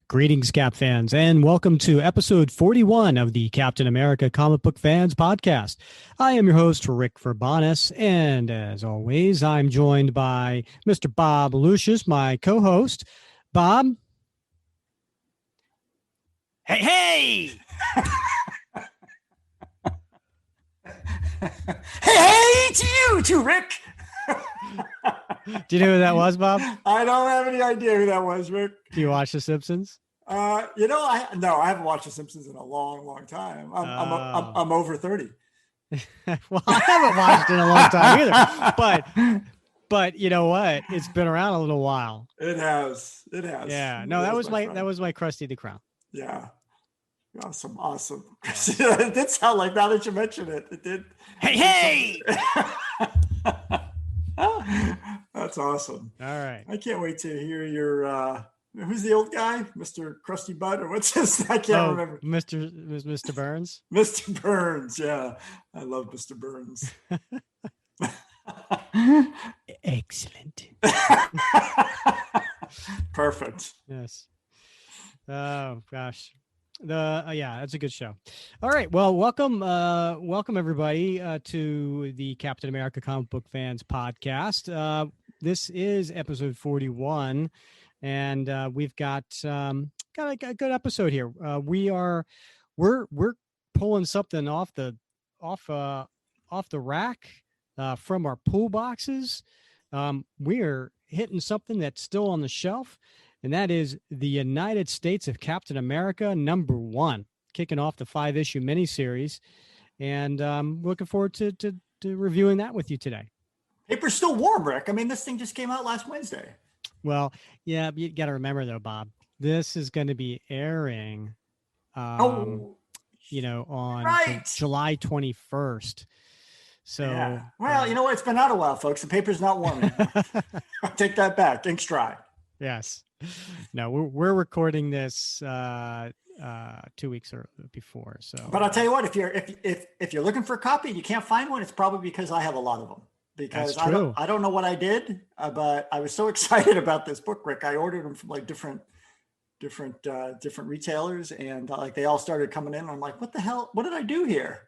Greetings, Cap fans, and welcome to episode 41 of the Captain America Comic Book Fans Podcast. I am your host, Rick Verbanis, and as always, I'm joined by Mr. Bob Lucius, my co-host. Bob? Hey! Hey, to you too, Rick. Do you know who that was, Bob? I don't have any idea who that was, Rick. Do you watch The Simpsons? I haven't watched The Simpsons in a long time. I'm over 30. Well, I haven't watched it in a long time either. But you know what? It's been around a little while. It has. Yeah. No, that was my Krusty the Clown. Yeah. Awesome. It did sound like, now that you mention it, it did. Hey! That's awesome. All right. I can't wait to hear your who's the old guy? Mr. Krusty Butt, or what's his? I can't remember. Mr. Burns. Mr. Burns, yeah. I love Mr. Burns. Excellent. Perfect. Yes. Oh gosh. That's a good show. All right. Well, welcome everybody to the Captain America Comic Book Fans Podcast. This is episode 41, and we've got a good episode here. We're pulling something off the rack from our pool boxes. We're hitting something that's still on the shelf. And that is the United States of Captain America #1, kicking off the 5-issue miniseries. And looking forward to reviewing that with you today. Paper's still warm, Rick. I mean, this thing just came out last Wednesday. Well, yeah, you got to remember, though, Bob, this is going to be airing, on July 21st. So, yeah. Well, you know what? It's been out a while, folks. The paper's not warm anymore. I'll take that back. Ink's dry. Yes. No, we're recording this 2 weeks before. So, but I'll tell you what, if you're looking for a copy and you can't find one, it's probably because I have a lot of them. Because I don't know what I did, but I was so excited about this book, Rick. I ordered them from like different retailers, and like they all started coming in. And I'm like, what the hell? What did I do here?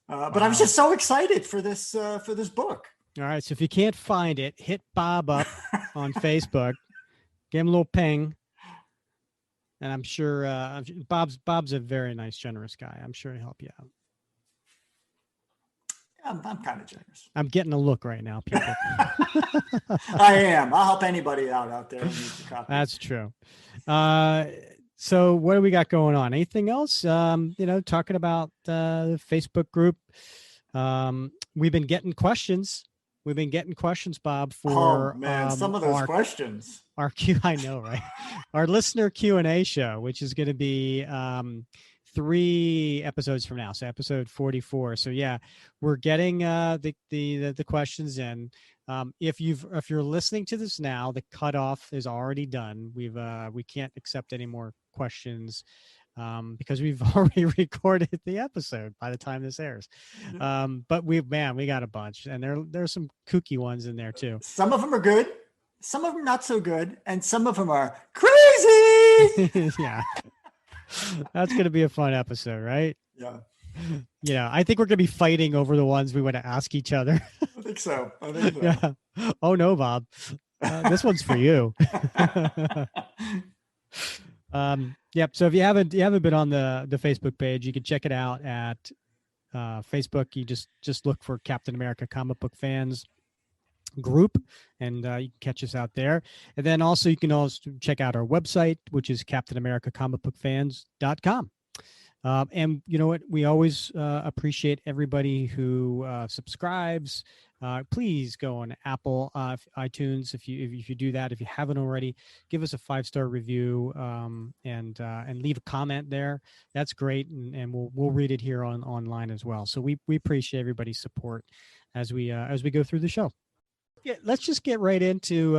But I was just so excited for this book. All right, so if you can't find it, hit Bob up on Facebook. Give him a little ping, and I'm sure Bob's a very nice, generous guy. I'm sure he'll help you out. I'm kind of generous. I'm getting a look right now, people. I am. I'll help anybody out there who needs a copy. That's true. So what do we got going on? Anything else? Talking about the Facebook group. We've been getting questions. Bob, for some of those questions. Our I know, right? Our listener Q&A show, which is going to be 3 episodes from now, so episode 44. So yeah, we're getting the questions in. If you're listening to this now, the cutoff is already done. We can't accept any more questions because we've already recorded the episode by the time this airs. But we got a bunch, and there's some kooky ones in there too. Some of them are good, some of them not so good, and some of them are crazy. Yeah. That's going to be a fun episode, right? Yeah. Yeah. I think we're going to be fighting over the ones we want to ask each other. I think so. Yeah. Oh no, Bob. This one's for you. Yep. So if you haven't been on the Facebook page, you can check it out at Facebook. You just look for Captain America Comic Book Fans group, and you can catch us out there. And then also you can also check out our website, which is captainamericacomicbookfans.com. And you know what? We always appreciate everybody who subscribes. Please go on Apple iTunes if you do that. If you haven't already, give us a 5-star review and leave a comment there. That's great, and we'll read it here online as well. So we appreciate everybody's support as we go through the show. Yeah, let's just get right into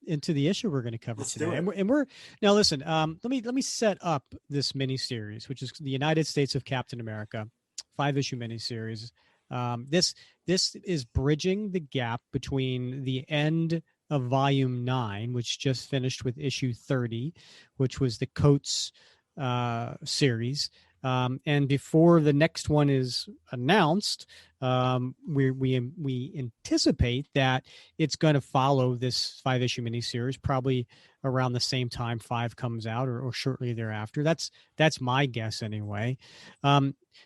the issue we're going to cover today. And we're now listen. Let me set up this miniseries, which is the United States of Captain America, 5-issue miniseries. This is bridging the gap between the end of volume 9, which just finished with issue 30, which was the Coates series. And before the next one is announced, we anticipate that it's going to follow this 5-issue miniseries, probably around the same time 5 comes out, or shortly thereafter. That's my guess anyway.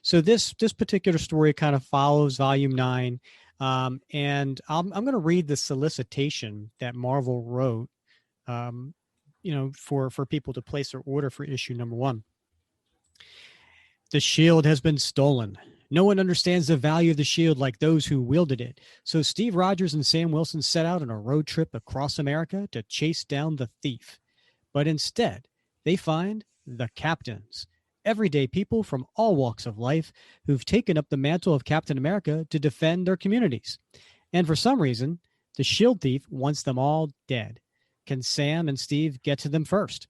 So this particular story kind of follows volume 9. And I'm going to read the solicitation that Marvel wrote, for people to place their order for issue number 1. The shield has been stolen. No one understands the value of the shield like those who wielded it. So Steve Rogers and Sam Wilson set out on a road trip across America to chase down the thief. But instead, they find the captains, everyday people from all walks of life who've taken up the mantle of Captain America to defend their communities. And for some reason, the shield thief wants them all dead. Can Sam and Steve get to them first?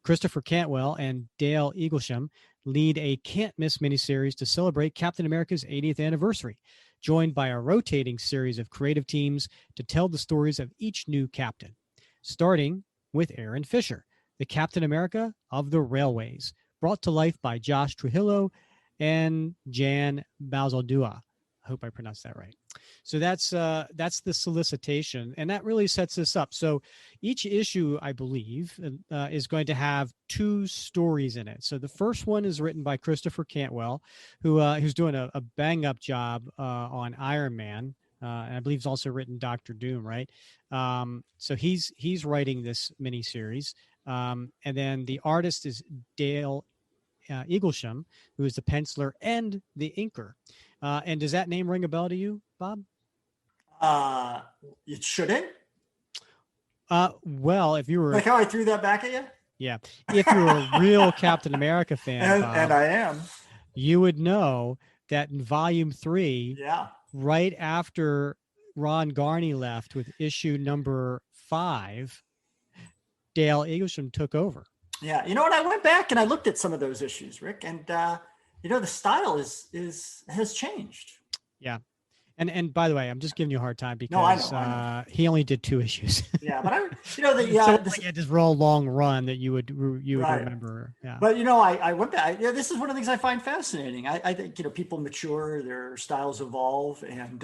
Christopher Cantwell and Dale Eaglesham lead a can't-miss miniseries to celebrate Captain America's 80th anniversary, joined by a rotating series of creative teams to tell the stories of each new captain, starting with Aaron Fisher, the Captain America of the Railways, brought to life by Josh Trujillo and Jan Bazaldua. I hope I pronounced that right. So that's the solicitation, and that really sets this up. So each issue, I believe, is going to have 2 stories in it. So the first one is written by Christopher Cantwell, who's doing a bang-up job on Iron Man, and I believe he's also written Doctor Doom, right? So he's writing this miniseries, and then the artist is Dale Eaglesham, who is the penciler and the inker. And does that name ring a bell to you, Bob? It shouldn't. Well, if you were like how I threw that back at you. Yeah, if you're a real Captain America fan, Bob, and I am, you would know that in volume 3, right after Ron Garney left with issue number 5, Dale Eaglesham took over. Yeah, and I went back and I looked at some of those issues, Rick, and the style has changed. Yeah. And by the way, I'm just giving you a hard time because I know. He only did 2 issues. Yeah, but this real long run that you would remember. Yeah. But I went back. Yeah, this is one of the things I find fascinating. I think people mature, their styles evolve, and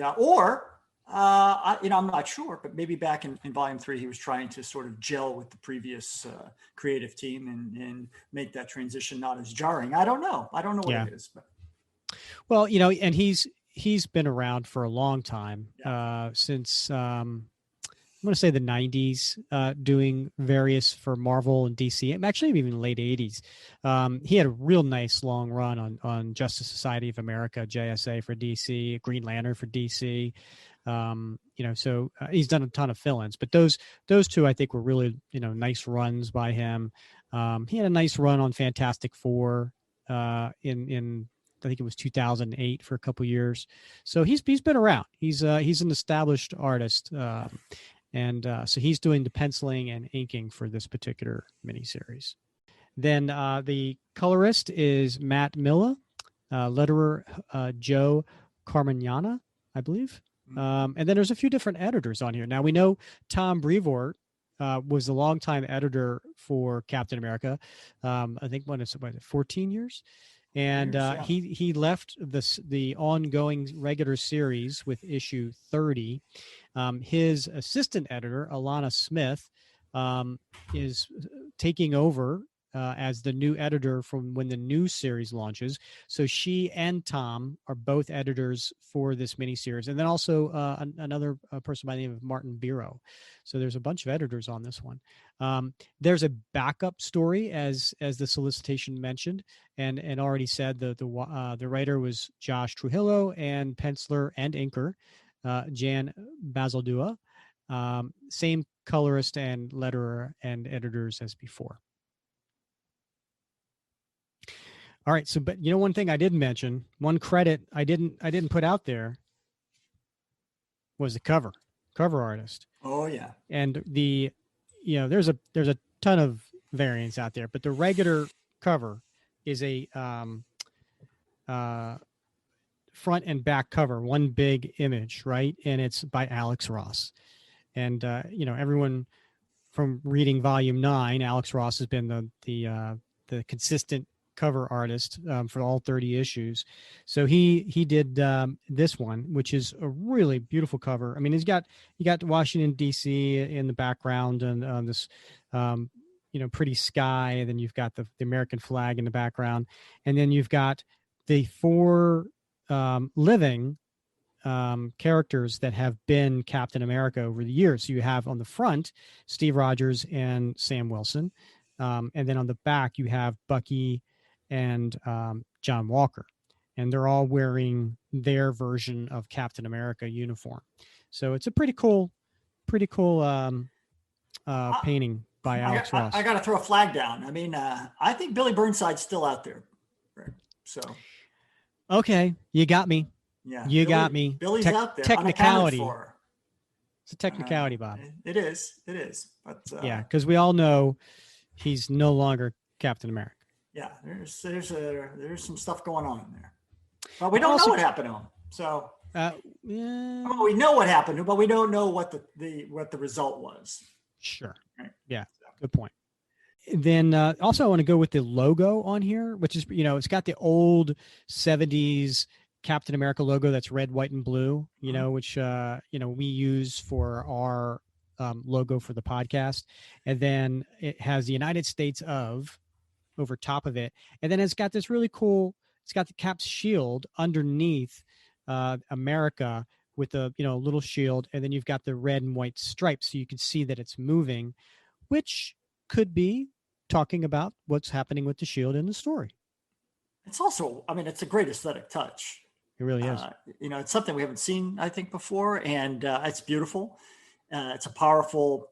I'm not sure, but maybe back in volume 3, he was trying to sort of gel with the previous creative team and make that transition not as jarring. I don't know what it is, but well, and he's been around for a long time, since I'm going to say the 90s, doing various for Marvel and DC, actually even late 80s. He had a real nice long run on Justice Society of America, JSA for DC, Green Lantern for DC. So he's done a ton of fill-ins, but those 2 I think were really nice runs by him. He had a nice run on Fantastic Four in I think it was 2008 for a couple years. So he's been around. He's an established artist, and so he's doing the penciling and inking for this particular miniseries. Then the colorist is Matt Milla, letterer Joe Carmignana, I believe. And then there's a few different editors on here. Now we know Tom Brevoort was a longtime editor for Captain America. I think what is it, 14 years? And he left the ongoing regular series with issue 30. His assistant editor, Alana Smith, is taking over as the new editor from when the new series launches. So she and Tom are both editors for this miniseries. And then also another person by the name of Martin Biro. So there's a bunch of editors on this one. There's a backup story, as the solicitation mentioned, and already said the writer was Josh Trujillo, and penciler and inker Jan Bazaldua. Same colorist and letterer and editors as before. All right. So, but one thing I didn't mention, one credit I didn't put out there was the cover artist. Oh yeah. And there's a ton of variants out there, but the regular cover is a front and back cover, one big image, right? And it's by Alex Ross. And everyone from reading Volume 9, Alex Ross has been the consistent cover artist for all 30 issues. So he did this one, which is a really beautiful cover. I mean, you got Washington D.C. in the background and this pretty sky, and then you've got the American flag in the background, and then you've got the four living characters that have been Captain America over the years. So you have on the front Steve Rogers and Sam Wilson, and then on the back you have Bucky and John Walker, and they're all wearing their version of Captain America uniform. So it's a pretty cool painting by Alex Ross. I got to throw a flag down. I mean, I think Billy Burnside's still out there. So, okay, you got me. Yeah, you got me. Billy's out there. Technicality. It's a technicality, Bob. It is. But yeah, because we all know he's no longer Captain America. Yeah, there's some stuff going on in there, but we don't know what happened to him. So we know what happened, but we don't know what the result was. Sure. Right. Yeah. Good point. Then also I want to go with the logo on here, which is it's got the old 70s Captain America logo that's red, white, and blue. Which we use for our logo for the podcast, and then it has the United States of over top of it, and then it's got this really cool. It's got the Cap's shield underneath America with a little shield, and then you've got the red and white stripes, so you can see that it's moving, which could be talking about what's happening with the shield in the story. It's also, it's a great aesthetic touch. It really is. It's something we haven't seen, I think, before, and it's beautiful. It's a powerful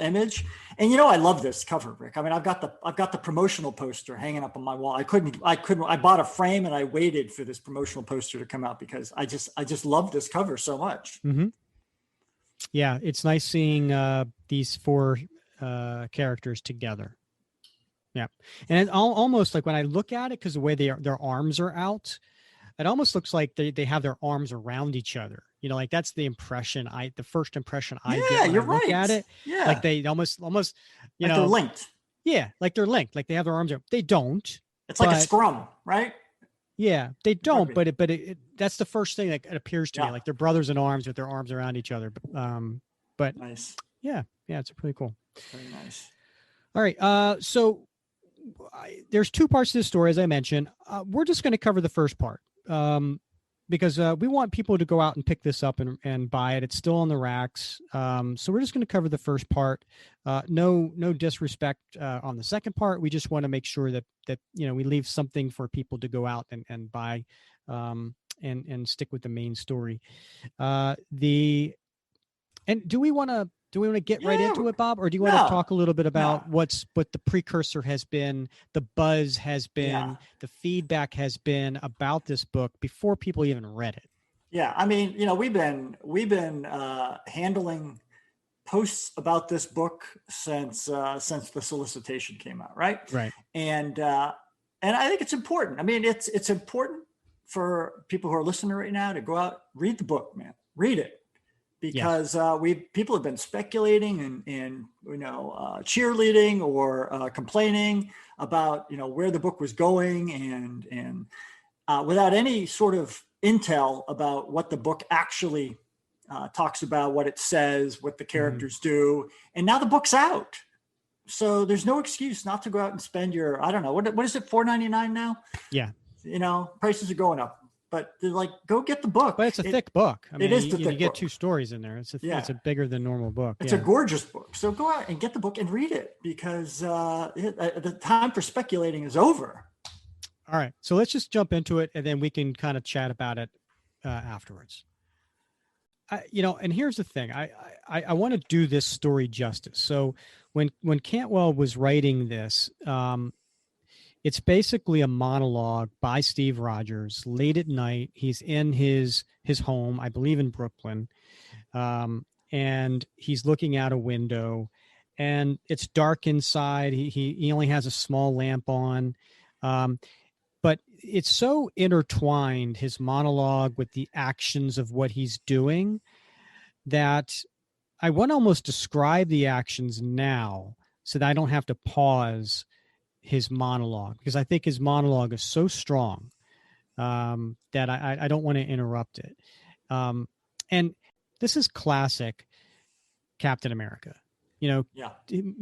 image, and I love this cover, Rick. I've got the promotional poster hanging up on my wall. I bought a frame and I waited for this promotional poster to come out because I just love this cover so much. Mm-hmm. Yeah, it's nice seeing these four characters together. Yeah, and it almost like when I look at it, because the way their arms are out, it almost looks like they have their arms around each other. Like that's the first impression I get when I look at it. Yeah, like they almost they're linked. Yeah, like they're linked. Like they have their arms out. They don't. It's like a scrum, right? Yeah, they don't. But that's the first thing that appears to me. Like they're brothers in arms with their arms around each other. But nice. Yeah, it's pretty cool. Very nice. All right. So there's two parts to the story, as I mentioned. We're just going to cover the first part. Because we want people to go out and pick this up and buy it. It's still on the racks. So we're just going to cover the first part. No disrespect on the second part. We just want to make sure that we leave something for people to go out and buy and stick with the main story. And do we want to get right into it, Bob, or do you want to talk a little bit about what the precursor has been, the buzz has been, the feedback has been about this book before people even read it? Yeah, we've been handling posts about this book since the solicitation came out, right? Right. And I think it's important. It's important for people who are listening right now to go out, read the book, man, read it. Because people have been speculating and cheerleading or complaining about where the book was going and without any sort of intel about what the book actually talks about, what it says, what the characters do, and now the book's out, so there's no excuse not to go out and spend your what is it, $4.99 now? Yeah, prices are going up. But they're like, go get the book. But it's a thick book. It is the thick book. You get two stories in there. It's a bigger than normal book. It's a gorgeous book. So go out and get the book and read it because the time for speculating is over. All right. So let's just jump into it, and then we can kind of chat about it afterwards. And here's the thing. I want to do this story justice. So when Cantwell was writing this, it's basically a monologue by Steve Rogers late at night. He's in his home, I believe in Brooklyn, and he's looking out a window, and it's dark inside. He only has a small lamp on, but it's so intertwined, his monologue with the actions of what he's doing, that I want to almost describe the actions now so that I don't have to pause his monologue, because I think his monologue is so strong that I don't want to interrupt it. And this is classic Captain America, Yeah.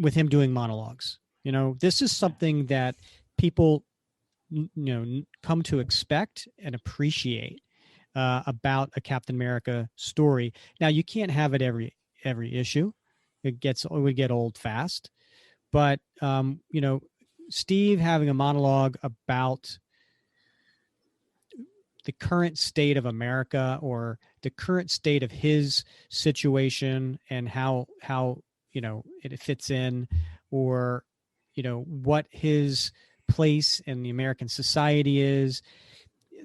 with him doing monologues. This is something that people, come to expect and appreciate about a Captain America story. Now, you can't have it every issue; it would get old fast. But Steve having a monologue about the current state of America, or the current state of his situation, and how it fits in, or what his place in the American society is.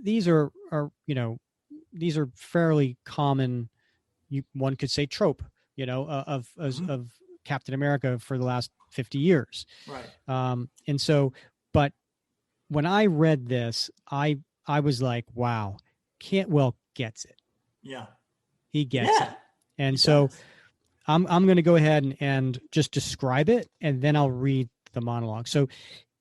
These are these are fairly common, one could say, trope, of Captain America for the last 50 years. Right. And so, but when I read this, I was like, wow, Cantwell gets it. Yeah. He gets it. Yeah. And He so does. I'm going to go ahead and just describe it, and then I'll read the monologue. So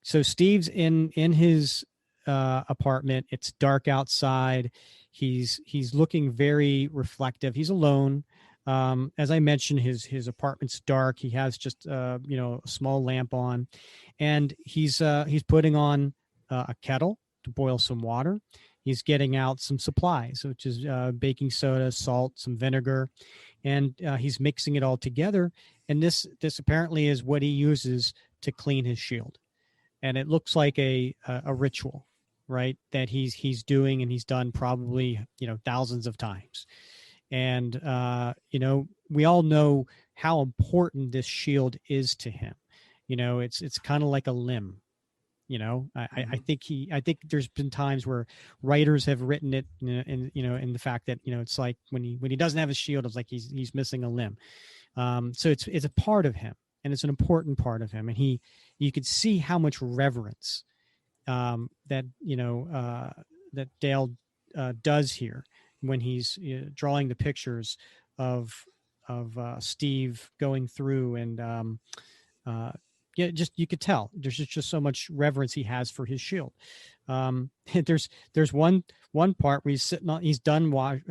Steve's in his apartment. It's dark outside. He's looking very reflective. He's alone. As I mentioned, his apartment's dark. He has just a small lamp on, and he's putting on a kettle to boil some water. He's getting out some supplies, which is baking soda, salt, some vinegar, and he's mixing it all together. And this apparently is what he uses to clean his shield. And it looks like a ritual, right, that he's doing, and he's done probably thousands of times. And we all know how important this shield is to him. It's kind of like a limb. I think there's been times where writers have written it in the fact that it's like when he doesn't have a shield, it's like he's missing a limb. So it's a part of him, and it's an important part of him, and you could see how much reverence that that Dale does here when he's drawing the pictures of Steve going through, and yeah, just you could tell there's just so much reverence he has for his shield. There's one part where he's sitting on, he's done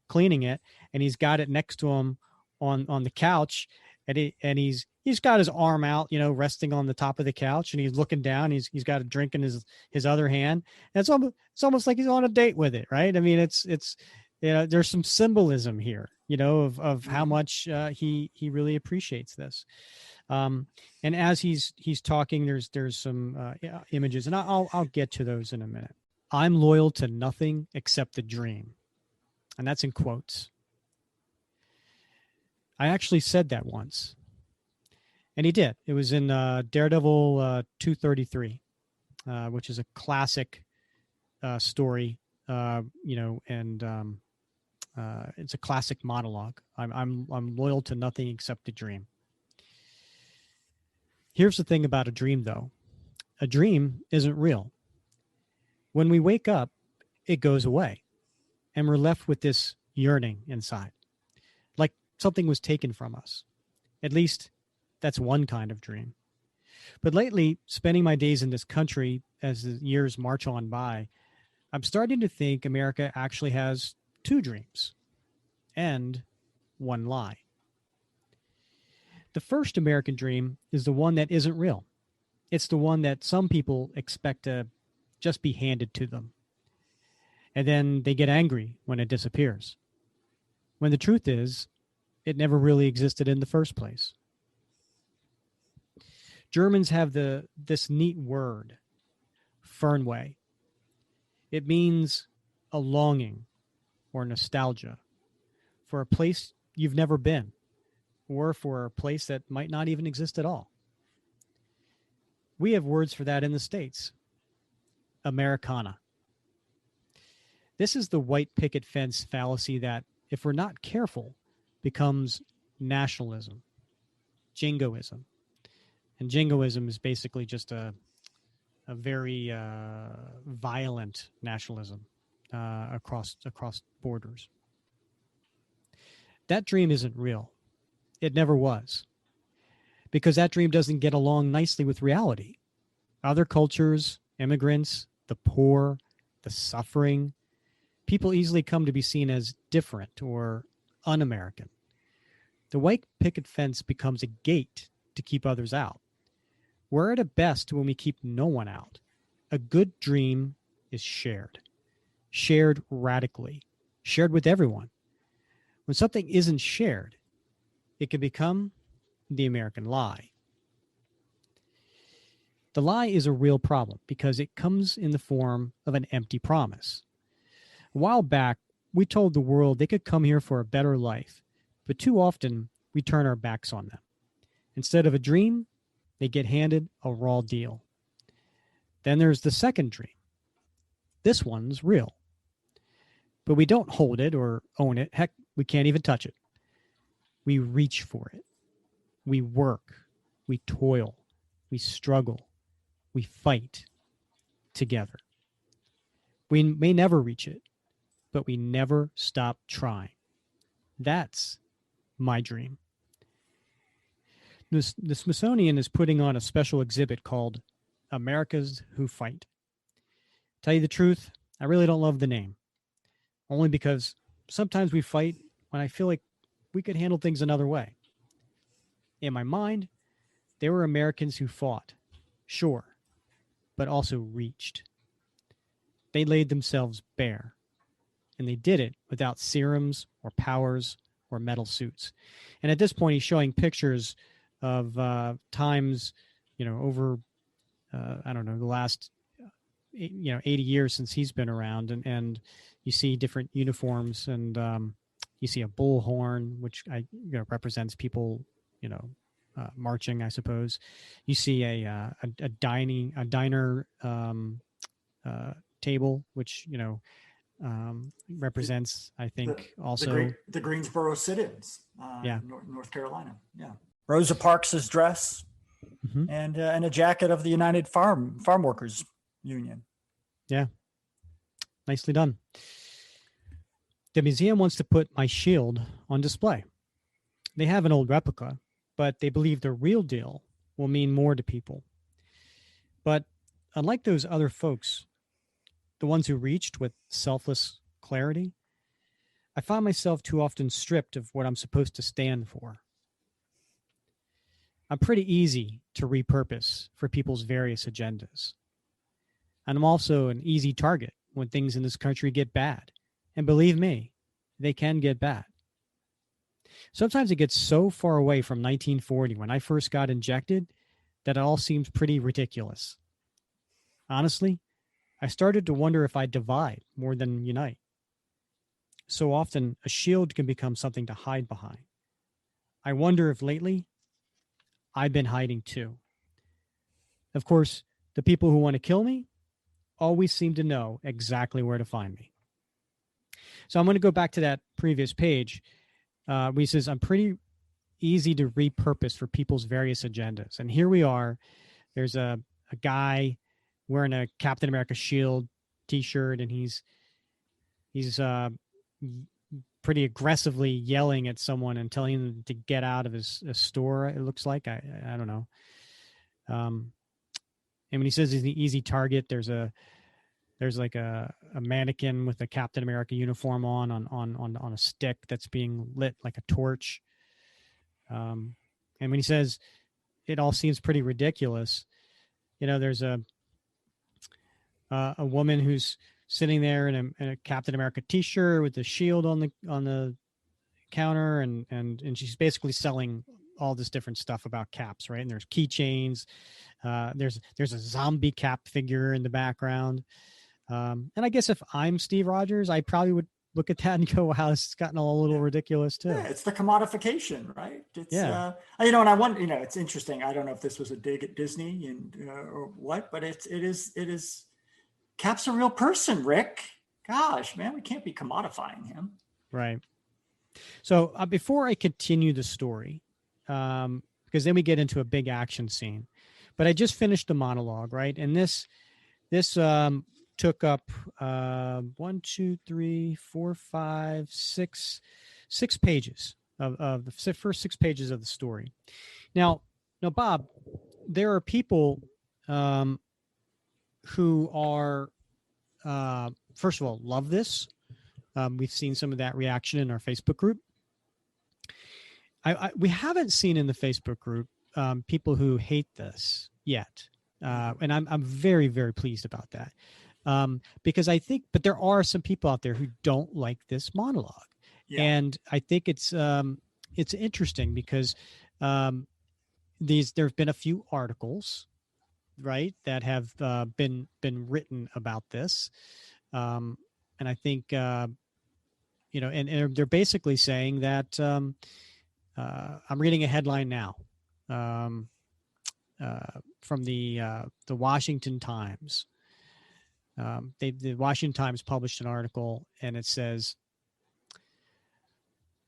cleaning it, and he's got it next to him on the couch, and he's got his arm out, resting on the top of the couch, and he's looking down. He's got a drink in his other hand, and it's almost like he's on a date with it, right? I mean, it's there's some symbolism here, of how much he really appreciates this. And as he's talking, there's some images, and I'll get to those in a minute. I'm loyal to nothing except the dream, and that's in quotes. I actually said that once, and he did. It was in Daredevil 233, which is a classic story, and it's a classic monologue. I'm loyal to nothing except the dream. Here's the thing about a dream, though. A dream isn't real. When we wake up, it goes away, and we're left with this yearning inside, like something was taken from us. At least that's one kind of dream. But lately, spending my days in this country as the years march on by, I'm starting to think America actually has two dreams and one lie. The first American dream is the one that isn't real. It's the one that some people expect to just be handed to them. And then they get angry when it disappears. When the truth is, it never really existed in the first place. Germans have this neat word, Fernweh. It means a longing or nostalgia for a place you've never been, or for a place that might not even exist at all. We have words for that in the States. Americana. This is the white picket fence fallacy that, if we're not careful, becomes nationalism, jingoism. And jingoism is basically just a a very violent nationalism across borders. That dream isn't real. It never was, because that dream doesn't get along nicely with reality. Other cultures, immigrants, the poor, the suffering, people easily come to be seen as different or un-American. The white picket fence becomes a gate to keep others out. We're at a best when we keep no one out. A good dream is shared radically, shared with everyone. When something isn't shared, it can become the American lie. The lie is a real problem because it comes in the form of an empty promise. A while back, we told the world they could come here for a better life, but too often we turn our backs on them. Instead of a dream, they get handed a raw deal. Then there's the second dream. This one's real. But we don't hold it or own it. Heck, we can't even touch it. We reach for it. We work. We toil. We struggle. We fight together. We may never reach it, but we never stop trying. That's my dream. The Smithsonian is putting on a special exhibit called America's Who Fight. Tell you the truth, I really don't love the name. Only because sometimes we fight when I feel like we could handle things another way. In my mind, they were Americans who fought, sure, but also reached. They laid themselves bare, and they did it without serums or powers or metal suits. And at this point, he's showing pictures of times, over, I don't know, the last, 80 years since he's been around. And you see different uniforms, and you see a bullhorn, which represents people, marching, I suppose. You see a diner table, which, represents, I think, also the Greensboro sit-ins, yeah, North Carolina. Yeah. Rosa Parks' dress, and a jacket of the United Farm Workers Union. Yeah. Nicely done. The museum wants to put my shield on display. They have an old replica, but they believe the real deal will mean more to people. But unlike those other folks, the ones who reached with selfless clarity, I find myself too often stripped of what I'm supposed to stand for. I'm pretty easy to repurpose for people's various agendas. And I'm also an easy target when things in this country get bad. And believe me, they can get bad. Sometimes it gets so far away from 1940 when I first got injected that it all seems pretty ridiculous. Honestly, I started to wonder if I divide more than unite. So often, a shield can become something to hide behind. I wonder if lately, I've been hiding too. Of course, the people who want to kill me always seem to know exactly where to find me. So I'm going to go back to that previous page where he says, I'm pretty easy to repurpose for people's various agendas. And here we are. There's a guy wearing a Captain America shield t-shirt, and he's pretty aggressively yelling at someone and telling them to get out of his store. It looks like, I don't know. And when he says he's an easy target, there's like a mannequin with a Captain America uniform on a stick that's being lit like a torch. And when he says it all seems pretty ridiculous, there's a woman who's sitting there in a Captain America t-shirt with the shield on the counter, and she's basically selling all this different stuff about caps, right? And there's keychains. There's a zombie cap figure in the background. And I guess if I'm Steve Rogers, I probably would look at that and go, wow, this has gotten a little ridiculous too. Yeah, it's the commodification, right? It's, yeah. And I wonder, it's interesting. I don't know if this was a dig at Disney and or what, but it is. Cap's a real person, Rick. Gosh, man, we can't be commodifying him. Right. So before I continue the story, because then we get into a big action scene, but I just finished the monologue, right? And this took up 1, 2, 3, 4, 5, 6 pages of the first 6 pages of the story. Now, Bob, there are people who are first of all love this. We've seen some of that reaction in our Facebook group. We haven't seen in the Facebook group people who hate this yet, and I'm very, very pleased about that, because I think, but there are some people out there who don't like this monologue, and I think it's interesting because there have been a few articles, right, that have been written about this, and I think and they're basically saying that. I'm reading a headline now from the Washington Times. The Washington Times published an article, and it says,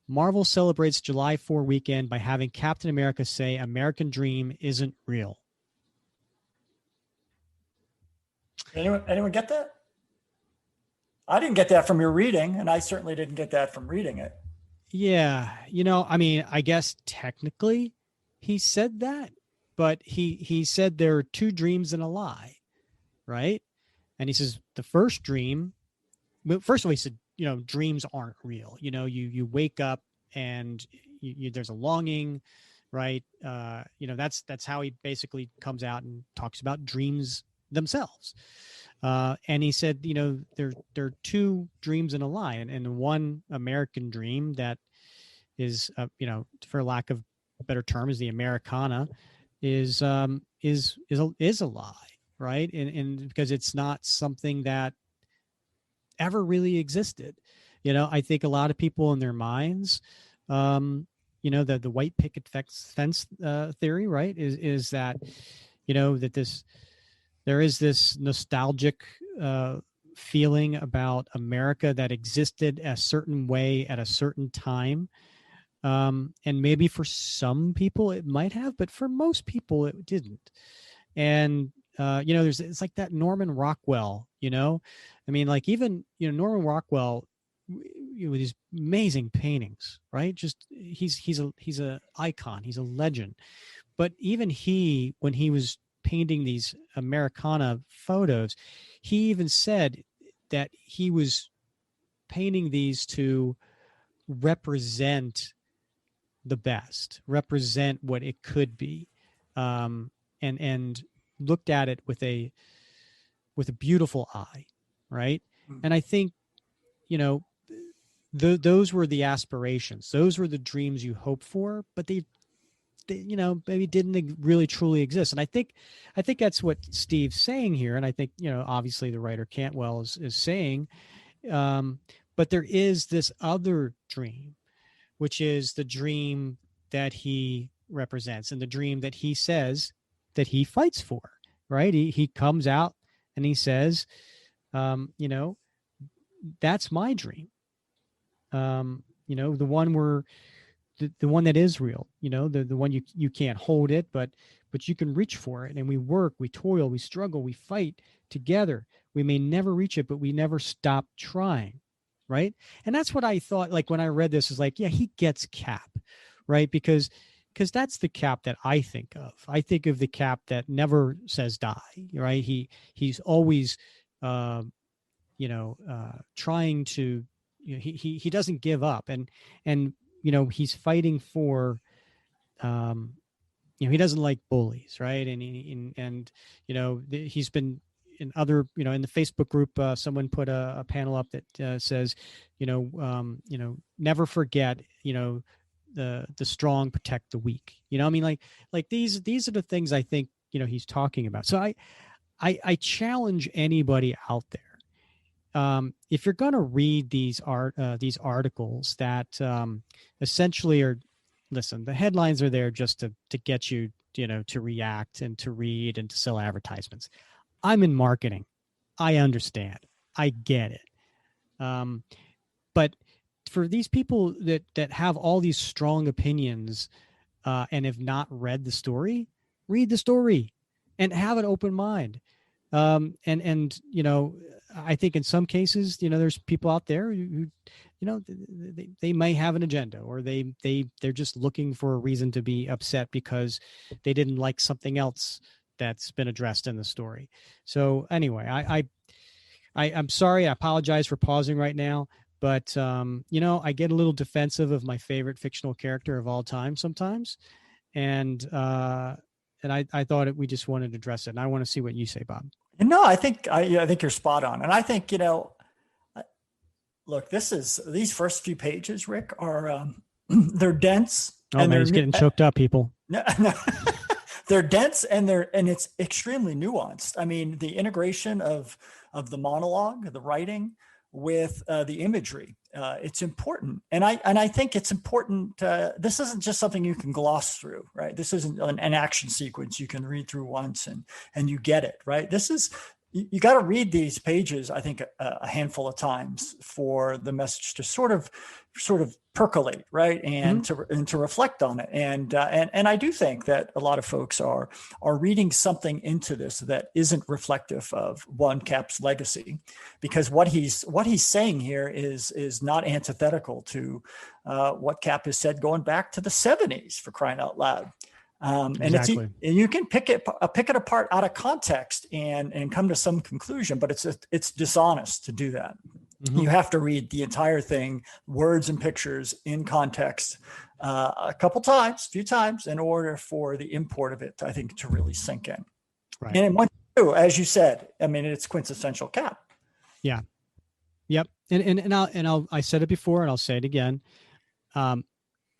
Marvel celebrates July 4 weekend by having Captain America say American Dream isn't real. Anyone get that? I didn't get that from your reading, and I certainly didn't get that from reading it. Yeah, I mean, I guess technically he said that, but he said there are 2 dreams and a lie, right? And he says the first dream, first of all, he said, dreams aren't real. You wake up and there's a longing, right? That's how he basically comes out and talks about dreams themselves. And he said, there are 2 dreams and a lie, and one American dream that is, for lack of a better term, is the Americana, is a lie, right? And because it's not something that ever really existed. I think a lot of people in their minds, the white picket fence theory, right, is that, that there is this nostalgic feeling about America that existed a certain way at a certain time. And maybe for some people it might have, but for most people it didn't. And, it's like that Norman Rockwell, I mean, like even, Norman Rockwell, with these amazing paintings, right? Just he's a icon. He's a legend. But even when he was painting these Americana photos, he even said that he was painting these to represent the best, represent what it could be, and looked at it with a beautiful eye, right? And I think, those were the aspirations, those were the dreams you hope for, but they maybe didn't really truly exist. And I think that's what Steve's saying here. And I think, obviously the writer Cantwell is saying, but there is this other dream, which is the dream that he represents and the dream that he says that he fights for, right? He comes out and he says, that's my dream. The one where the one that is real, the one you can't hold it, but you can reach for it. And we work, we toil, we struggle, we fight together. We may never reach it, but we never stop trying. Right. And that's what I thought, like when I read this, is like, yeah, he gets Cap, right? Because that's the Cap that I think of. I think of the Cap that never says die, right? He's always, trying to, he doesn't give up, and he's fighting for, he doesn't like bullies, right? And he's been in other, in the Facebook group, someone put a panel up that says, never forget, the strong protect the weak. I mean, like these are the things I think, he's talking about. So I challenge anybody out there, if you're going to read these articles that essentially are, listen, the headlines are there just to get you, to react and to read and to sell advertisements. I'm in marketing. I understand. I get it. But for these people that have all these strong opinions and have not read the story, read the story. and have an open mind. And I think in some cases, there's people out there who they may have an agenda, or they're just looking for a reason to be upset because they didn't like something else that's been addressed in the story. So anyway, I'm sorry. I apologize for pausing right now, but I get a little defensive of my favorite fictional character of all time sometimes, and I thought we just wanted to address it, and I want to see what you say, Bob. No, I think you're spot on, and I think look, these first few pages, Rick, are they're dense. Oh and man, he's getting choked up, people. No, they're dense, and it's extremely nuanced. I mean, the integration of the monologue, the writing, with the imagery, it's important, and I think it's important. This isn't just something you can gloss through, right? This isn't an action sequence you can read through once and you get it, right? This is, you got to read these pages, I think, a handful of times for the message to sort of percolate, right, and to reflect on it. And I do think that a lot of folks are reading something into this that isn't reflective of Cap's legacy, because what he's saying here is not antithetical to what Cap has said going back to the 70s, for crying out loud. Exactly. And you can pick it apart out of context and come to some conclusion, but it's dishonest to do that. Mm-hmm. You have to read the entire thing, words and pictures, in context, a few times, in order for the import of it, I think, to really sink in. Right. And once you do, as you said, I mean, it's quintessential Cap. Yeah. Yep. I said it before, and I'll say it again. I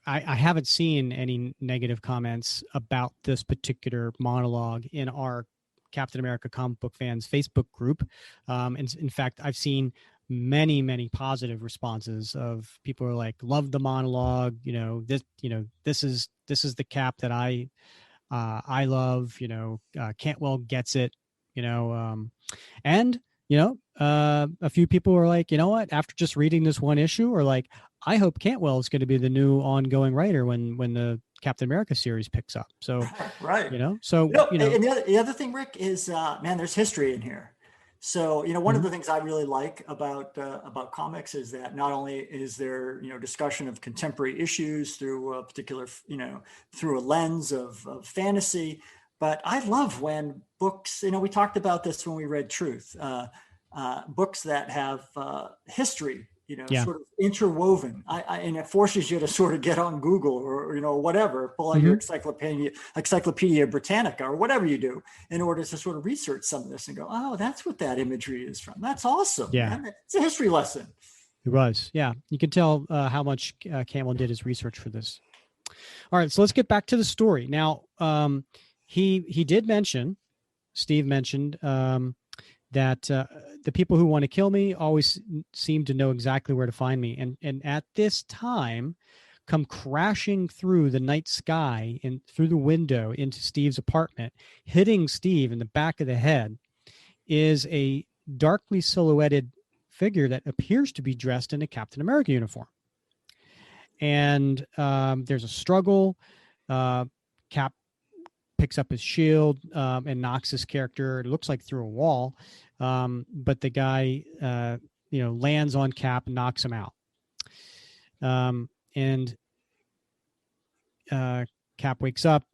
haven't seen any negative comments about this particular monologue in our Captain America Comic Book Fans Facebook group. And in fact, I've seen many positive responses of people who are like, love the monologue. This is the Cap that I love. Cantwell gets it. And a few people were like, you know what? After just reading this one issue, or like, I hope Cantwell is going to be the new ongoing writer when the Captain America series picks up. So, right. And the other thing, Rick, is, man, there's history in here. So, one of the things I really like about comics is that not only is there, discussion of contemporary issues through a particular, through a lens of fantasy, but I love when books, we talked about this when we read Truth, books that have history, sort of interwoven. And it forces you to sort of get on Google or whatever, pull out your Encyclopedia Britannica or whatever you do, in order to sort of research some of this and go, oh, that's what that imagery is from. That's awesome. Yeah, man. It's a history lesson. It was. Yeah, you can tell how much Cantwell did his research for this. All right, so let's get back to the story now. He did mention, Steve mentioned, that the people who want to kill me always seem to know exactly where to find me. And at this time, come crashing through the night sky and through the window into Steve's apartment, hitting Steve in the back of the head, is a darkly silhouetted figure that appears to be dressed in a Captain America uniform. And there's a struggle. Cap picks up his shield and knocks his character, it looks like, through a wall. But the guy, lands on Cap and knocks him out. And Cap wakes up,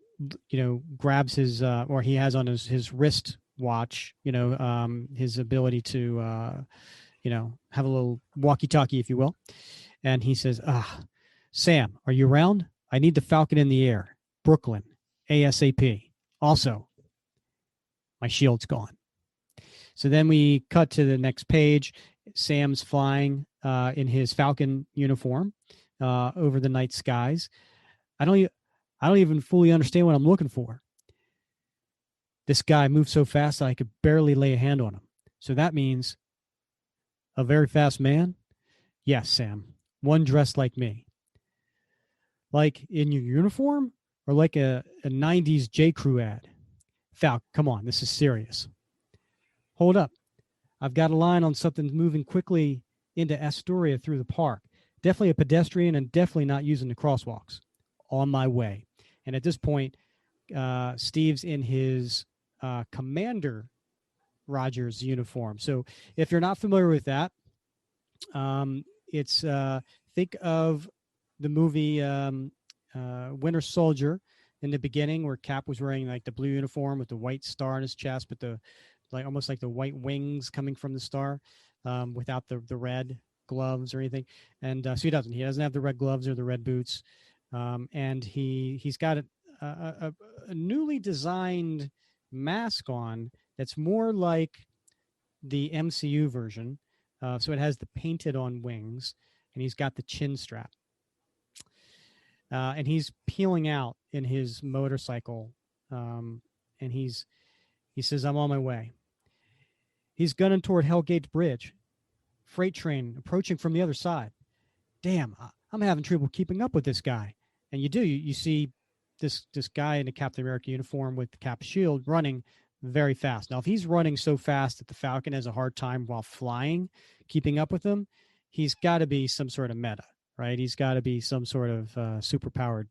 grabs his, or he has on his wrist watch, his ability to, have a little walkie-talkie, if you will. And he says, Sam, are you around? I need the Falcon in the air. Brooklyn, ASAP. Also, my shield's gone. So then we cut to the next page. Sam's flying in his Falcon uniform over the night skies. I don't even fully understand what I'm looking for. This guy moves so fast that I could barely lay a hand on him. So that means a very fast man? Yes, Sam. One dressed like me. Like in your uniform? Or like a 90s J. Crew ad? Falcon, come on, this is serious. Hold up. I've got a line on something moving quickly into Astoria through the park. Definitely a pedestrian and definitely not using the crosswalks. On my way. And at this point, Steve's in his Commander Rogers uniform. So if you're not familiar with that, it's think of the movie Winter Soldier in the beginning, where Cap was wearing like the blue uniform with the white star on his chest, but the like almost like the white wings coming from the star, without the red gloves or anything. And so he doesn't have the red gloves or the red boots, and he's got a newly designed mask on that's more like the MCU version. So it has the painted on wings, and he's got the chin strap. And he's peeling out in his motorcycle, and he says, "I'm on my way." He's gunning toward Hellgate Bridge. Freight train approaching from the other side. Damn, I'm having trouble keeping up with this guy. And you see this guy in a Captain America uniform with the Cap shield running very fast. Now, if he's running so fast that the Falcon has a hard time while flying, keeping up with him, he's got to be some sort of meta, right? He's got to be some sort of superpowered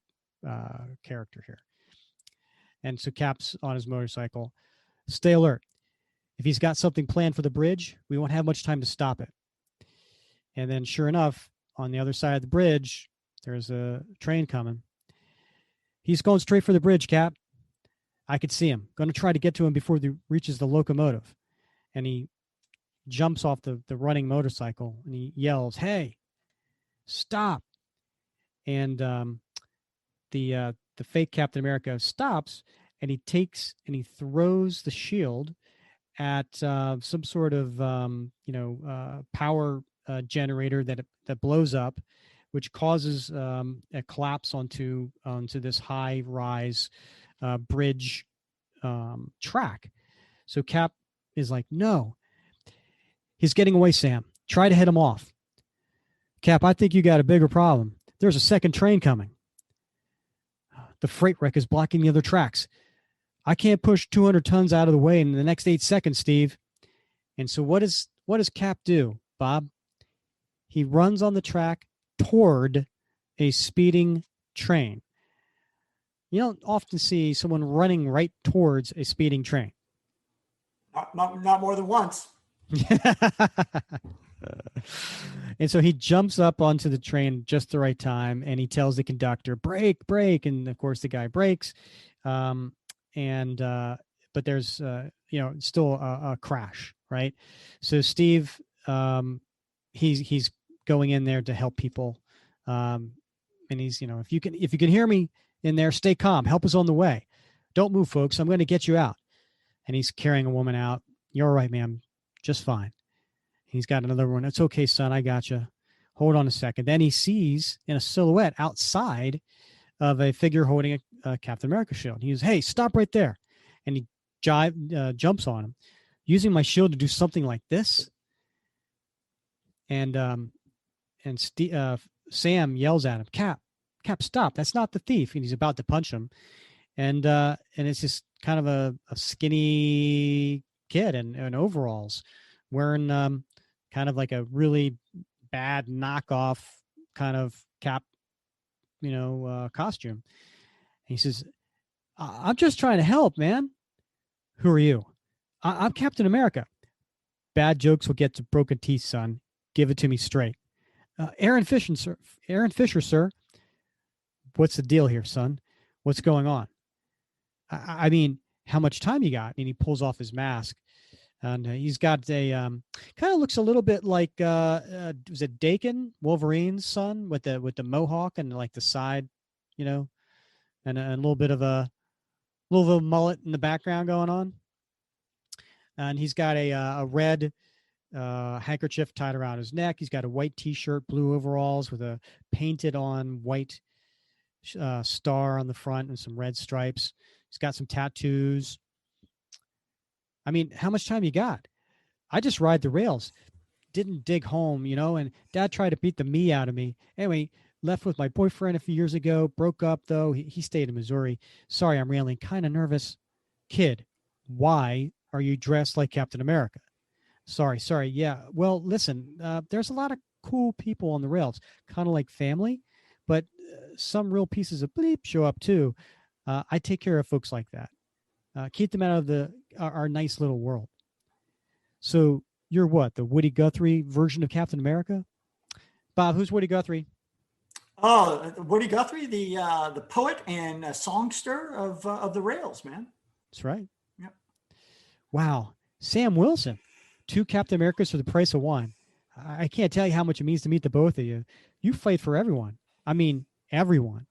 character here. And so Cap's on his motorcycle. Stay alert. If he's got something planned for the bridge, we won't have much time to stop it. And then, sure enough, on the other side of the bridge, there's a train coming. He's going straight for the bridge, Cap. I could see him. Going to try to get to him before he reaches the locomotive. And he jumps off the running motorcycle and he yells, "Hey, stop!" And the fake Captain America stops, and he throws the shield at some sort of power generator that blows up, which causes a collapse onto this high rise bridge track. So Cap is like, "No, he's getting away, Sam. Try to head him off." "Cap, I think you got a bigger problem. There's a second train coming. The freight wreck is blocking the other tracks. I can't push 200 tons out of the way in the next 8 seconds, Steve." And so what does Cap do, Bob? He runs on the track toward a speeding train. You don't often see someone running right towards a speeding train. Not more than once. And so he jumps up onto the train just the right time, and he tells the conductor, "Brake, brake." And of course the guy brakes. But there's still a crash, right? So Steve, he's going in there to help people, and he's, if you can hear me in there, stay calm. Help is on the way. Don't move, folks. I'm going to get you out. And he's carrying a woman out. "You're all right, ma'am. Just fine." He's got another one. "It's okay, son. I got you. Hold on a second." Then he sees in a silhouette outside of a figure holding a Captain America shield. He goes, "Hey, stop right there." And he jumps on him, "Using my shield to do something like this?" And Sam yells at him, Cap, stop. That's not the thief." And he's about to punch him. And it's just kind of a skinny kid in overalls wearing kind of like a really bad knockoff kind of Cap, costume. And he says, "I'm just trying to help, man." "Who are you?" I'm Captain America." "Bad jokes will get to broken teeth, son. Give it to me straight." Aaron Fisher, sir. Aaron Fisher, sir." "What's the deal here, son? What's going on?" I mean, how much time you got?" And he pulls off his mask, and he's got a kind of looks a little bit like was it Dakin, Wolverine's son, with the mohawk and like the side, and a little bit of a mullet in the background going on. And he's got a red handkerchief tied around his neck. He's got a white T-shirt, blue overalls with a painted on white star on the front and some red stripes. He's got some tattoos. I mean, how much time you got? "I just ride the rails. Didn't dig home, and Dad tried to beat the me out of me. Anyway, left with my boyfriend a few years ago. Broke up, though. He stayed in Missouri. Sorry, I'm railing. Kind of nervous. Kid, why are you dressed like Captain America?" Sorry. Yeah. Well, listen, there's a lot of cool people on the rails, kind of like family, but some real pieces of bleep show up too. I take care of folks like that. Keep them out of our nice little world. So you're what, the Woody Guthrie version of Captain America? Bob, who's Woody Guthrie? Oh, Woody Guthrie, the poet and songster of the Rails, man. That's right. Yep. Wow. Sam Wilson, 2 Captain Americas for the price of 1. I can't tell you how much it means to meet the both of you. You fight for everyone. I mean, everyone.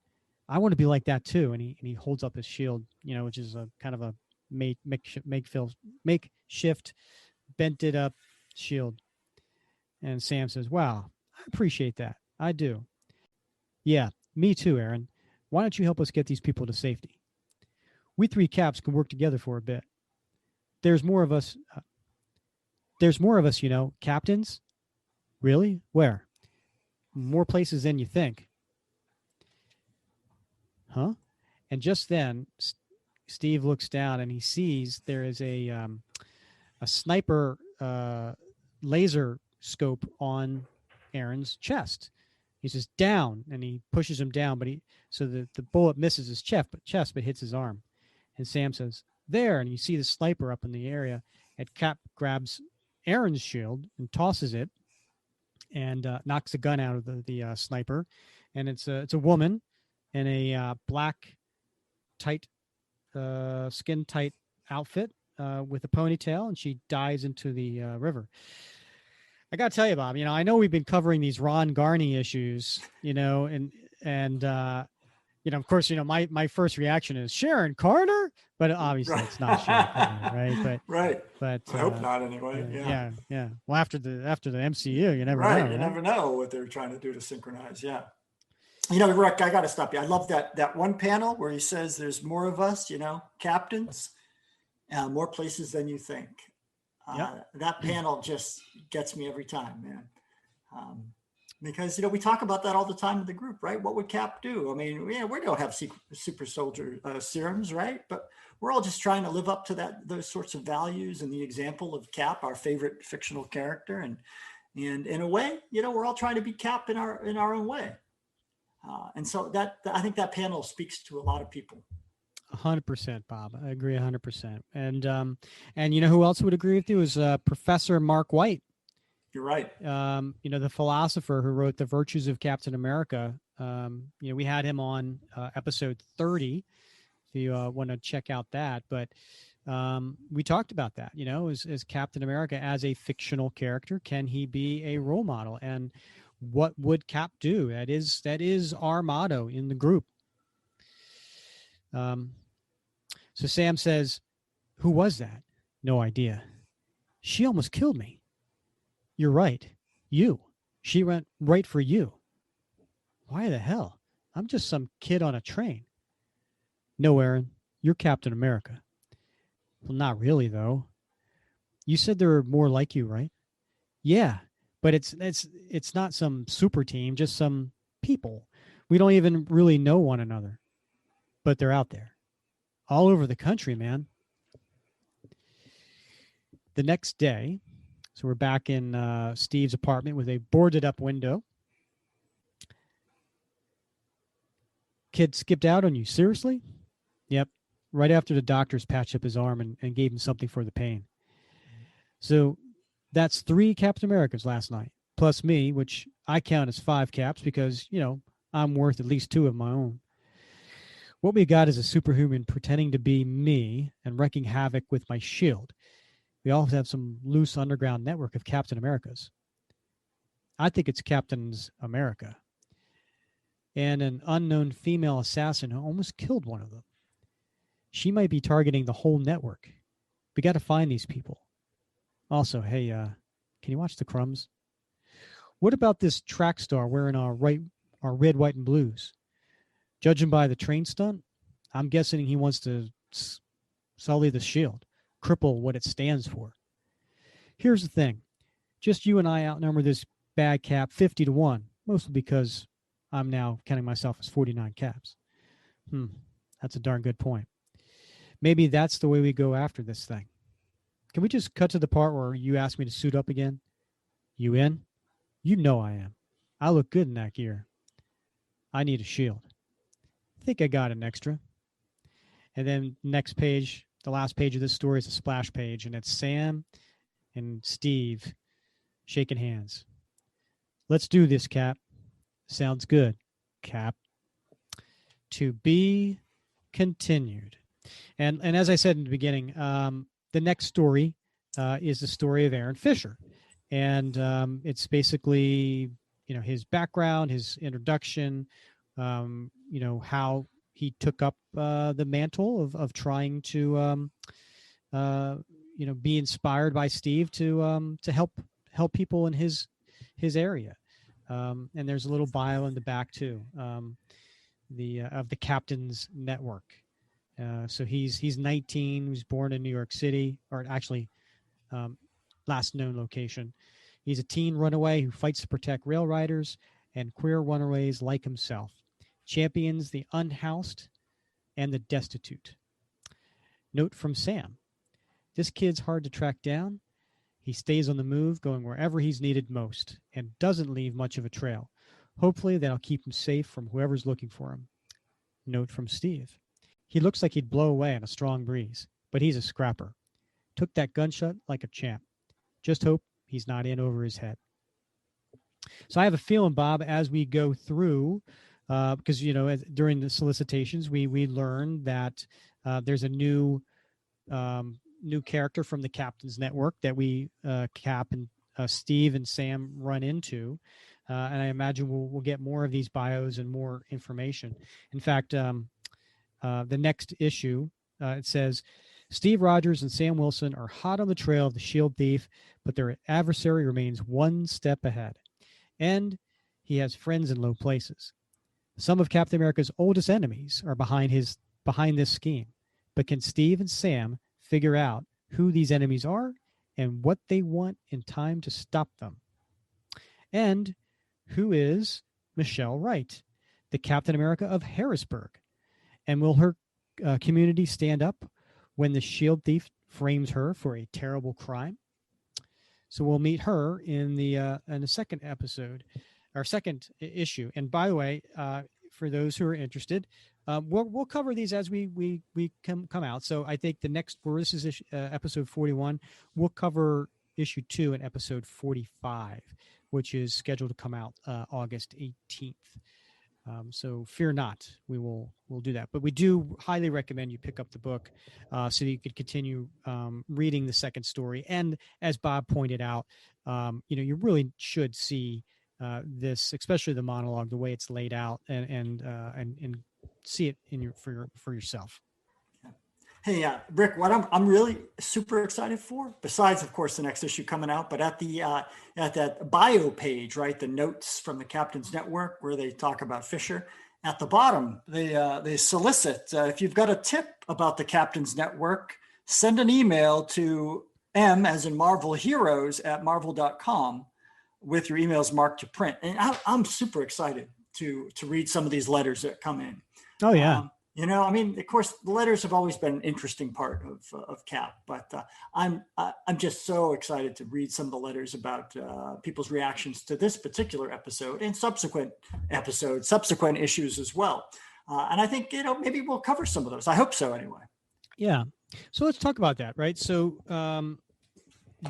I want to be like that too. And he holds up his shield, which is a kind of a makeshift, bent it up shield. And Sam says, "Wow, I appreciate that. I do." "Yeah, me too, Aaron. Why don't you help us get these people to safety? We 3 Caps can work together for a bit. There's more of us. Captains. Really? Where? More places than you think." "Huh?" And just then, Steve looks down and he sees there is a sniper laser scope on Aaron's chest. He says, "Down," and he pushes him down, but the bullet misses his chest, but hits his arm. And Sam says, "There," and you see the sniper up in the area. And Cap grabs Aaron's shield and tosses it, and knocks the gun out of the sniper. And it's a woman in a black, tight, skin tight outfit with a ponytail, and she dives into the river. I got to tell you, Bob, I know we've been covering these Ron Garney issues, and of course, my first reaction is Sharon Carter, but obviously it's not Sharon Carter, right? Right. But I hope not anyway. Yeah. Well, after the MCU, you never know. Right. You never know what they're trying to do to synchronize. Yeah. Rick, I got to stop you. I love that one panel where he says there's more of us, captains, more places than you think. That panel just gets me every time, man. Because, we talk about that all the time in the group, right? What would Cap do? I mean, we don't have super soldier serums, right? But we're all just trying to live up to those sorts of values and the example of Cap, our favorite fictional character. And in a way, we're all trying to be Cap in our own way. And so I think that panel speaks to a lot of people. 100%, Bob. I agree 100%. And who else would agree with you is Professor Mark White. You're right. The philosopher who wrote The Virtues of Captain America. We had him on episode 30, if you want to check out that. But we talked about that, as Captain America as a fictional character, can he be a role model? And what would Cap do? That is our motto in the group. So Sam says, "Who was that?" "No idea. She almost killed me." "You're right. You. She went right for you." "Why the hell? I'm just some kid on a train." "No, Aaron. You're Captain America." "Well, not really, though." "You said there were more like you, right?" "Yeah, but it's not some super team, just some people. We don't even really know one another. But they're out there. All over the country, man." The next day, so we're back in Steve's apartment with a boarded up window. "Kid skipped out on you, seriously?" "Yep, right after the doctors patched up his arm and gave him something for the pain." So that's 3 Captain Americas last night, plus me, which I count as 5 Caps because, I'm worth at least 2 of my own. What we got is a superhuman pretending to be me and wreaking havoc with my shield. We also have some loose underground network of Captain Americas. I think it's Captain's America. And an unknown female assassin who almost killed one of them. She might be targeting the whole network. We got to find these people. Also, hey, can you watch the crumbs? What about this track star wearing our red, white, and blues? Judging by the train stunt, I'm guessing he wants to sully the shield, cripple what it stands for. Here's the thing. Just you and I outnumber this bad Cap 50-1, mostly because I'm now counting myself as 49 Caps. That's a darn good point. Maybe that's the way we go after this thing. Can we just cut to the part where you ask me to suit up again? You in? You know I am. I look good in that gear. I need a shield. I think I got an extra. And then next page, the last page of this story is a splash page, and it's Sam and Steve shaking hands. Let's do this, Cap. Sounds good, Cap. To be continued. And as I said in the beginning, the next story is the story of Aaron Fisher, and it's basically his background, his introduction, how he took up the mantle of trying to be inspired by Steve to help people in his area. And there's a little bio in the back too, of the Captain's Network. So he's 19. He was born in New York City, or actually, last known location. He's a teen runaway who fights to protect rail riders and queer runaways like himself. Champions the unhoused and the destitute. Note from Sam: this kid's hard to track down. He stays on the move, going wherever he's needed most, and doesn't leave much of a trail. Hopefully that'll keep him safe from whoever's looking for him. Note from Steve: he looks like he'd blow away in a strong breeze, but he's a scrapper. Took that gunshot like a champ. Just hope he's not in over his head. So I have a feeling, Bob, as we go through, because during the solicitations we learned that there's a new character from the Captain's Network that we Cap and Steve and Sam run into, and I imagine we'll get more of these bios and more information. In fact, the next issue, it says, Steve Rogers and Sam Wilson are hot on the trail of the shield thief, but their adversary remains one step ahead. And he has friends in low places. Some of Captain America's oldest enemies are behind this scheme. But can Steve and Sam figure out who these enemies are and what they want in time to stop them? And who is Michelle Wright, the Captain America of Harrisburg? And will her community stand up when the shield thief frames her for a terrible crime? So we'll meet her in the second episode, our second issue. And by the way, for those who are interested, we'll cover these as we come out. So I think the next, where this is episode 41, we'll cover issue 2 and episode 45, which is scheduled to come out August 18th. So fear not, we'll do that. But we do highly recommend you pick up the book so that you could continue reading the second story. And as Bob pointed out, you really should see this, especially the monologue, the way it's laid out, and see it for yourself. Hey, Rick, what I'm really super excited for, besides, of course, the next issue coming out, but at that bio page, right, the notes from the Captain's Network where they talk about Fisher, at the bottom, they solicit, if you've got a tip about the Captain's Network, send an email to M as in Marvel Heroes at marvel.com with your emails marked to print. And I'm super excited to read some of these letters that come in. Oh, yeah. Of course, the letters have always been an interesting part of Cap, but I'm just so excited to read some of the letters about people's reactions to this particular episode and subsequent episodes, subsequent issues as well. And I think, maybe we'll cover some of those. I hope so anyway. Yeah. So let's talk about that, right? So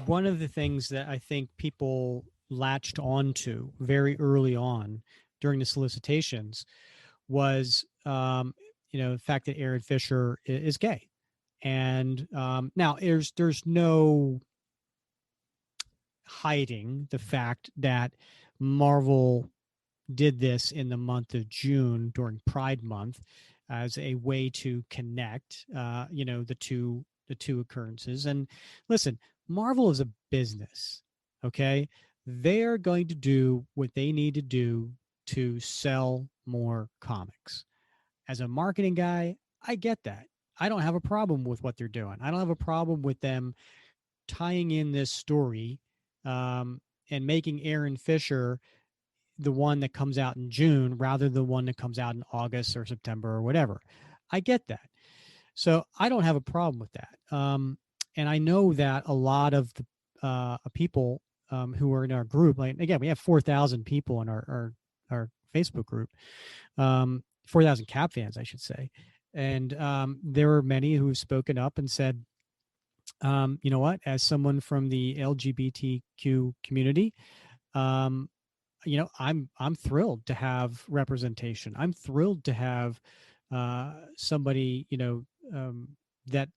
one of the things that I think people latched onto very early on during the solicitations was the fact that Aaron Fisher is gay. And now there's no hiding the fact that Marvel did this in the month of June during Pride Month as a way to connect the two occurrences. And listen, Marvel is a business, okay? They're going to do what they need to do to sell more comics. As a marketing guy, I get that. I don't have a problem with what they're doing. I don't have a problem with them tying in this story and making Aaron Fisher the one that comes out in June rather than the one that comes out in August or September or whatever. I get that. So I don't have a problem with that. And I know that a lot of the people who are in our group, like, again, we have 4,000 people in our Facebook group, 4,000 Cap fans, I should say. And there were many who've spoken up and said, you know what, as someone from the LGBTQ community, um, I'm thrilled to have representation. I'm thrilled to have somebody, that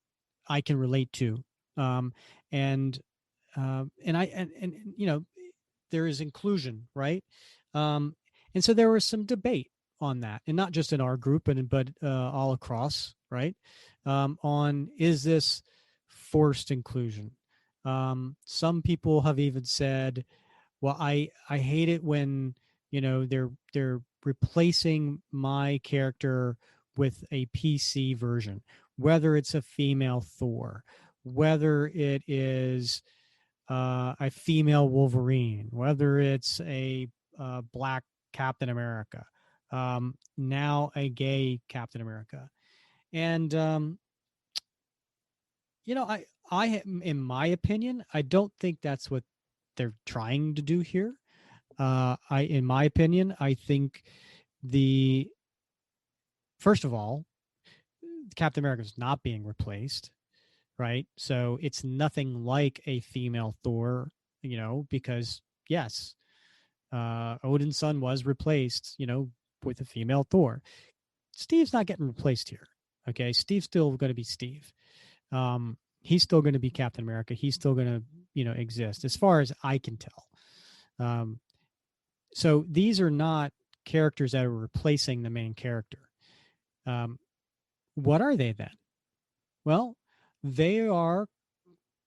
I can relate to. Um, and and there is inclusion, right? Um, and so there was some debate on that, and not just in our group, but all across, right? On, is this forced inclusion? Some people have even said, well, I hate it when they're replacing my character with a PC version, whether it's a female Thor, whether it is a female Wolverine, whether it's a black Captain America, now a gay Captain America. And in my opinion, I don't think that's what they're trying to do here. In my opinion, I think the first of all, Captain America is not being replaced, right? So it's nothing like a female Thor, because yes, Odin's son was replaced, with a female Thor. Steve's not getting replaced here. Okay, Steve's still going to be Steve. He's still going to be Captain America. He's still going to, exist as far as I can tell. So these are not characters that are replacing the main character. What are they then? Well, they are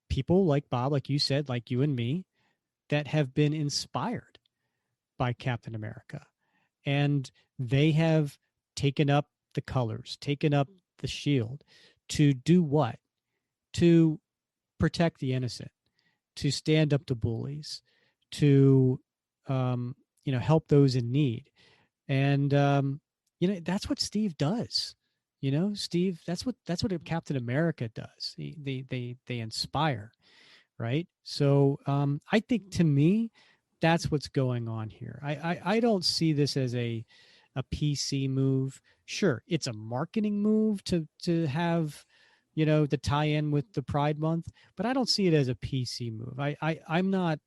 people like Bob, like you said, like you and me, that have been inspired by Captain America. And they have taken up the colors, taken up the shield to do what? To protect the innocent, to stand up to bullies, to help those in need. And that's what Steve does. Steve, that's what a Captain America does. They inspire, right? So I think, to me, that's what's going on here. I don't see this as a PC move. Sure, it's a marketing move to have, to tie in with the Pride Month, but I don't see it as a PC move. I'm not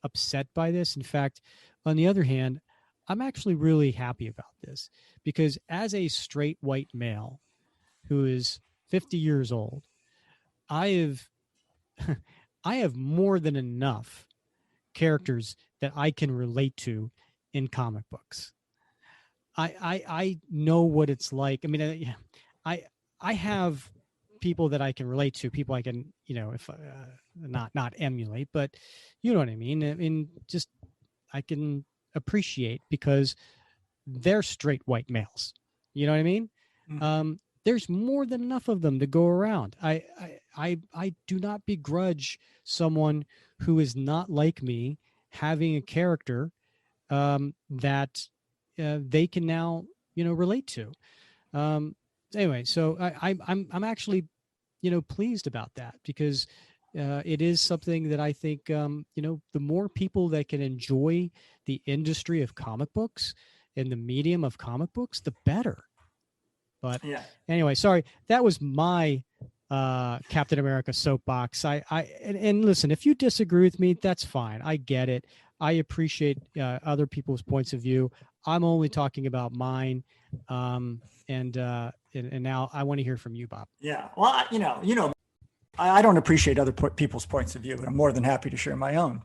upset by this. In fact, on the other hand, I'm actually really happy about this, because as a straight white male who is 50 years old, I have I have more than enough characters that I can relate to in comic books. I know what it's like. I mean, I have people that I can relate to, people I can, if not emulate, but you know what I mean. I mean, just I can appreciate, because they're straight white males. You know what I mean? Mm-hmm. There's more than enough of them to go around. I do not begrudge someone who is not like me having a character that they can now relate to. Anyway, so I'm actually pleased about that, because it is something that I think the more people that can enjoy the industry of comic books and the medium of comic books, the better. But anyway, sorry, that was my Captain America soapbox. And listen, if you disagree with me, that's fine. I get it. I appreciate other people's points of view. I'm only talking about mine. And now I want to hear from you, Bob. Yeah. Well, I don't appreciate other people's points of view, but I'm more than happy to share my own.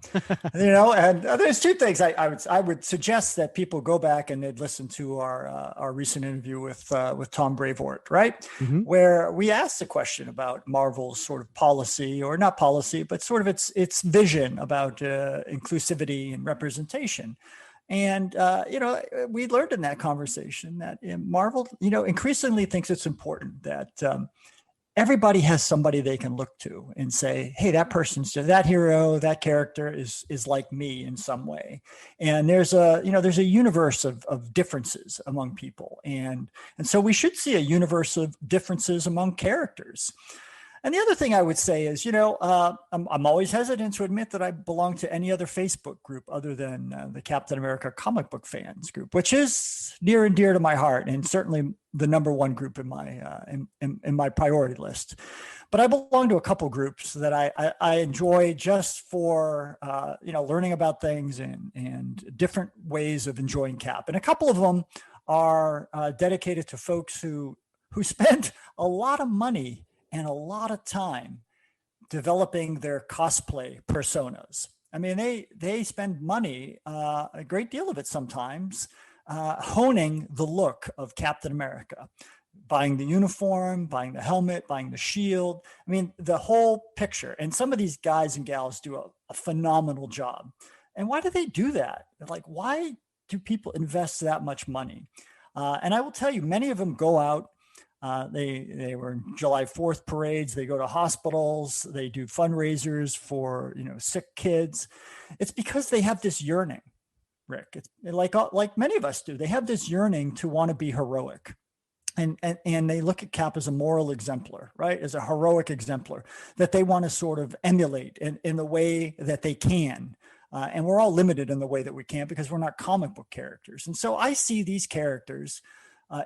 And there's two things I would suggest that people go back and they'd listen to our recent interview with Tom Brevoort, right? Mm-hmm. Where we asked the question about Marvel's sort of policy, or not policy, but sort of its vision about inclusivity and representation. And, we learned in that conversation that Marvel, increasingly thinks it's important that everybody has somebody they can look to and say, hey, that hero, that character is like me in some way. And there's a universe of differences among people. And so we should see a universe of differences among characters. And the other thing I would say is, I'm always hesitant to admit that I belong to any other Facebook group other than the Captain America comic book fans group, which is near and dear to my heart, and certainly the number one group in my in my priority list. But I belong to a couple groups that I enjoy just for learning about things and different ways of enjoying Cap. And a couple of them are dedicated to folks who spend a lot of money and a lot of time developing their cosplay personas. I mean, they spend money, a great deal of it sometimes, honing the look of Captain America, buying the uniform, buying the helmet, buying the shield. I mean, the whole picture. And some of these guys and gals do a phenomenal job. And why do they do that? Like, why do people invest that much money? And I will tell you, many of them go out. They were in July 4th parades. They go to hospitals. They do fundraisers for sick kids. It's because they have this yearning, Rick. It's like many of us do. They have this yearning to want to be heroic, and they look at Cap as a moral exemplar, right? As a heroic exemplar that they want to sort of emulate in the way that they can. And we're all limited in the way that we can because we're not comic book characters. And so I see these characters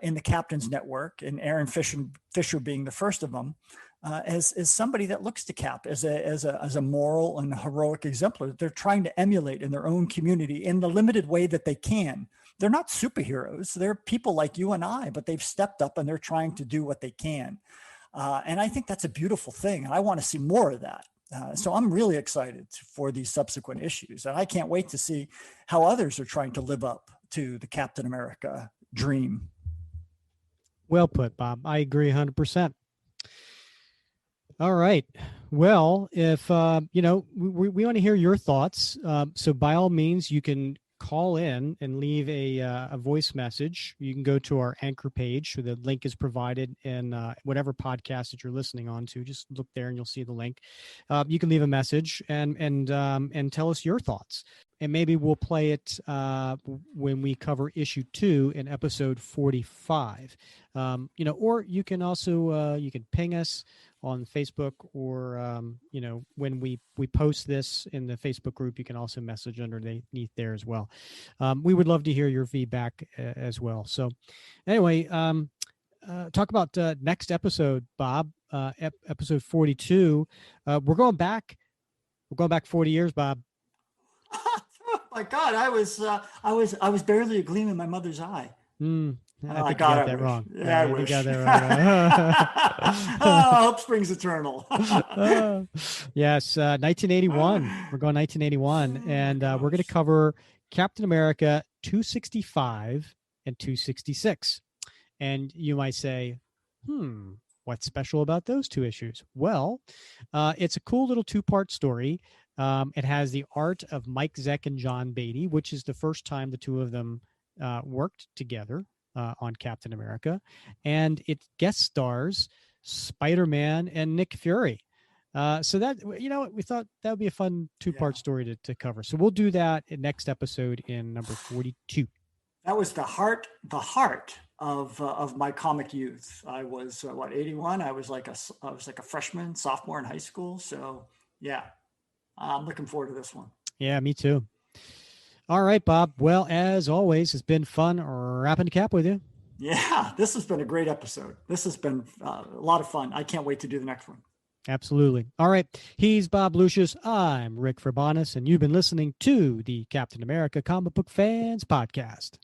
in the Captain's Network, and Aaron Fisher being the first of them, as somebody that looks to Cap as a moral and heroic exemplar that they're trying to emulate in their own community in the limited way that they can. They're not superheroes. They're people like you and I, but they've stepped up and they're trying to do what they can. And I think that's a beautiful thing. And I want to see more of that. So I'm really excited for these subsequent issues. And I can't wait to see how others are trying to live up to the Captain America dream. Well put, Bob. I agree 100%. All right. Well, if, we want to hear your thoughts. So by all means, you can call in and leave a voice message. You can go to our Anchor page. So the link is provided in whatever podcast that you're listening on to. Just look there and you'll see the link. You can leave a message and tell us your thoughts. And maybe we'll play it when we cover issue 2 in episode 45. Or you can also you can ping us on Facebook, or when we post this in the Facebook group, you can also message underneath there as well. We would love to hear your feedback as well. So anyway, talk about next episode, Bob. Episode 42. We're going back 40 years, Bob. My God, I was barely a gleam in my mother's eye. I think you got that wrong. Yeah, I wish. Got that wrong. Hope springs eternal. Yes, 1981. We're going 1981, and we're going to cover Captain America 265 and 266. And you might say, what's special about those two issues? Well, it's a cool little 2-part story. It has the art of Mike Zeck and John Beatty, which is the first time the two of them worked together on Captain America. And it guest stars Spider-Man and Nick Fury. So that, we thought that would be a fun 2-part story to cover. So we'll do that in next episode in number 42. That was the heart of my comic youth. I was 81. I was like a freshman, sophomore in high school. So yeah. I'm looking forward to this one. Yeah, me too. All right, Bob. Well, as always, it's been fun wrapping the Cap with you. Yeah, this has been a great episode. This has been a lot of fun. I can't wait to do the next one. Absolutely. All right. He's Bob Lucius. I'm Rick Verbanis, and you've been listening to the Captain America Comic Book Fans Podcast.